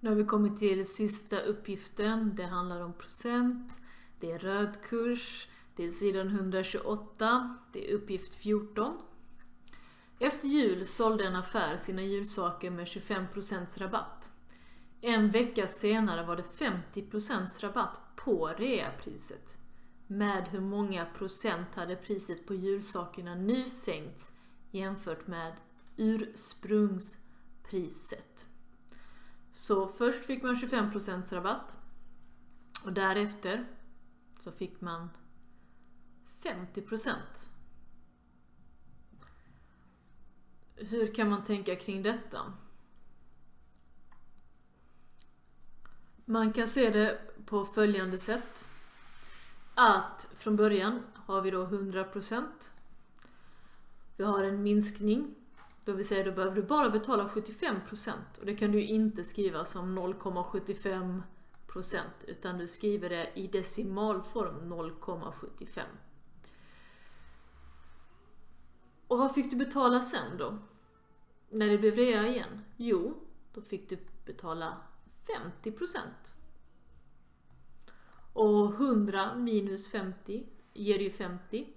Nu har vi kommit till sista uppgiften. Det handlar om procent. Det är röd kurs. Det är sidan 128. Det är uppgift 14. Efter jul sålde en affär sina julsaker med 25% rabatt. En vecka senare var det 50% rabatt på reapriset. Med hur många procent hade priset på julsakerna nu sänkts jämfört med ursprungspriset? Så först fick man 25% rabatt och därefter så fick man 50%. Hur kan man tänka kring detta? Man kan se det på följande sätt. Att från början har vi då 100%. Vi har en minskning. Då vi säger då behöver du bara betala 75%. Och det kan du inte skriva som 0,75%. Utan du skriver det i decimalform 0,75. Och vad fick du betala sen då? När det blev rea igen? Jo, då fick du betala 50%. Och 100 minus 50 ger ju 50.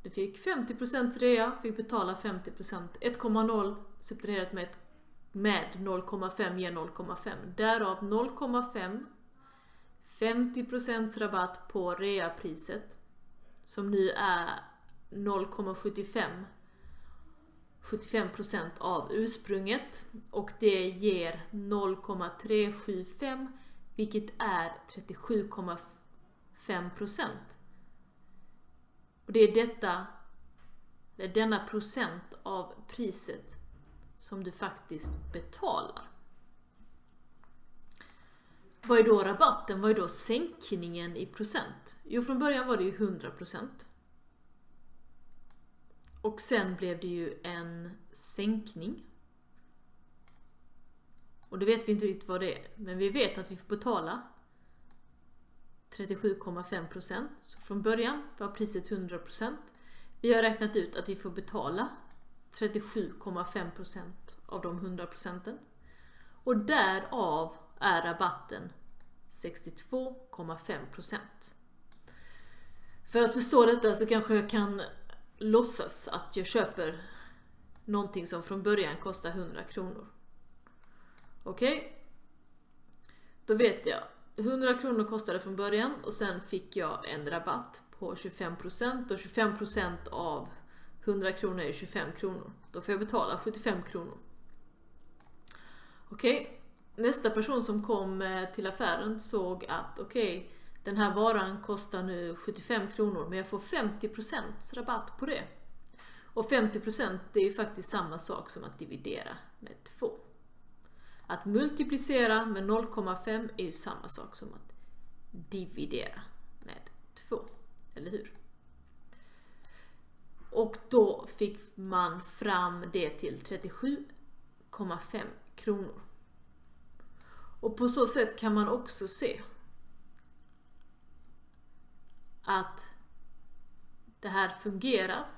Du fick 50% rea, fick betala 50%. 1,0 subtraherat med 0,5 ger 0,5. Därav 0,5. 50% rabatt på reapriset. Som nu är 0,75. 75% av ursprunget. Och det ger 0,375. Vilket är 37,5%. Och det är denna procent av priset som du faktiskt betalar. Vad är då rabatten? Vad är då sänkningen i procent? Jo, från början var det ju 100%. Och sen blev det ju en sänkning. Och det vet vi inte riktigt vad det är. Men vi vet att vi får betala 37,5%. Så från början var priset 100%. Vi har räknat ut att vi får betala 37,5% av de 100%. Och därav är rabatten 62,5%. För att förstå detta så kanske jag kan låtsas att jag köper någonting som från början kostar 100 kronor. Okej? Då vet jag. 100 kronor kostade från början och sen fick jag en rabatt på 25%. Och 25% av 100 kronor är 25 kronor. Då får jag betala 75 kronor. Okej? Nästa person som kom till affären såg att den här varan kostar nu 75 kronor men jag får 50% rabatt på det. Och 50% det är ju faktiskt samma sak som att dividera med 2. Att multiplicera med 0,5 är ju samma sak som att dividera med 2. Eller hur? Och då fick man fram det till 37,5 kronor. Och på så sätt kan man också se att det här fungerar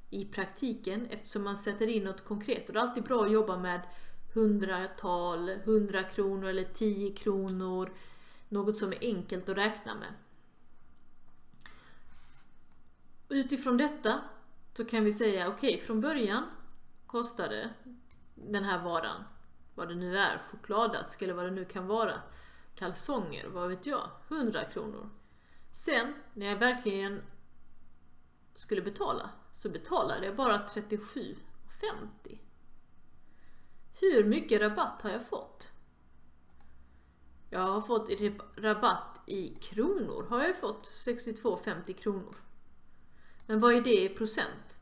i praktiken eftersom man sätter in något konkret. Och det är alltid bra att jobba med 100-tal, 100 kronor eller 10 kronor. Något som är enkelt att räkna med. Utifrån detta så kan vi säga från början kostade den här varan, vad det nu är, chokladask eller vad det nu kan vara, kalsonger, vad vet jag, 100 kronor. Sen när jag verkligen skulle betala så betalade jag bara 37,50. Hur mycket rabatt har jag fått? Jag har fått rabatt i kronor. Har jag fått 62,50 kronor. Men vad är det i procent?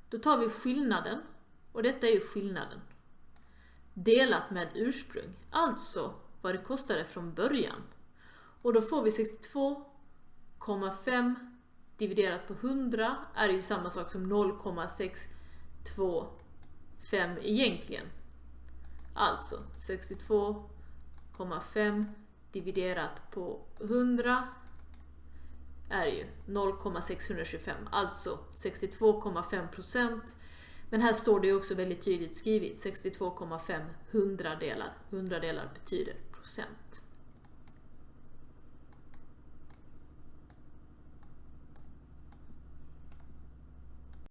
Då tar vi skillnaden. Och detta är ju skillnaden. Delat med ursprung. Alltså vad det kostade från början. Och då får vi 62,5 dividerat på 100 är ju samma sak som 0,625 egentligen. Alltså 62,5 dividerat på 100 är ju 0,625. Alltså 62,5% Men här står det ju också väldigt tydligt skrivet 62,5 hundradelar. Hundradelar betyder procent.